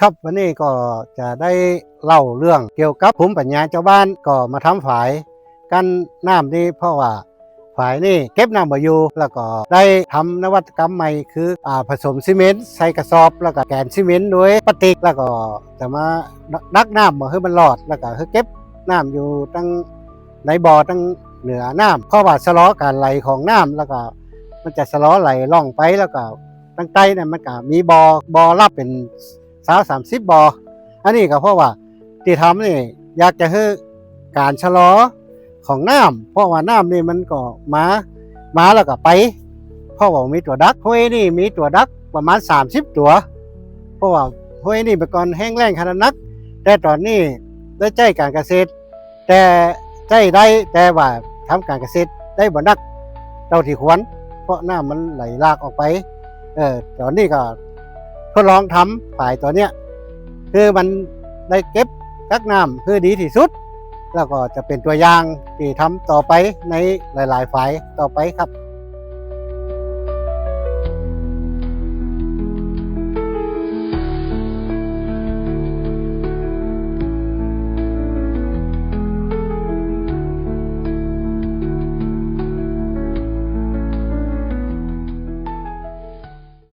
ครับวันนี้ก็จะได้เล่าเรื่องเกี่ยวกับภูมิปัญญาเจ้าบ้านก็มาทำฝายกั้นน้ำนี่เพราะว่าฝายนี่เก็บน้ำบ่อยู่แล้วก็ได้ทำนวัตกรรมใหม่คือผสมซีเมนต์ใส่กระสอบแล้วก็แกนซีเมนต์ด้วยพลาสติกแล้วก็จะมาดักน้ำบ่ให้มันรอดแล้วก็ให้เก็บน้ำอยู่ตั้งในบ่อตั้งเหนือน้ำเพราะว่าชะลอการไหลของน้ำแล้วก็มันจะชะลอไหลล่องไปแล้วก็ตั้งใต้เนี่ยมันก็มีบ่อรับเป็น30บ่ออันนี้ก็เพราะว่าที่ทำนี่อยากจะให้การชะลอของน้ำเพราะว่าน้ำนี่มันก็มาแล้วก็ไปเพราะว่ามีตัวดักห้วยนี่มีตัวดักประมาณ30ตัวเพราะว่าห้วยนี่เมื่อก่อนแห้งแล้งขนาดนักแต่ตอนนี้ได้ใจการเกษตรแต่ใจได้แต่ว่าทำการเกษตรได้บ่นักเท่าที่ควรเพราะน้ำมันไหลลากออกไปตอนนี้ก็ทดลองทำฝ่ายตัวเนี้ยคือมันได้เก็บกักน้ำคือดีที่สุดแล้วก็จะเป็นตัวอย่างที่ทำต่อไปในหลายๆฝ่ายต่อไปครับ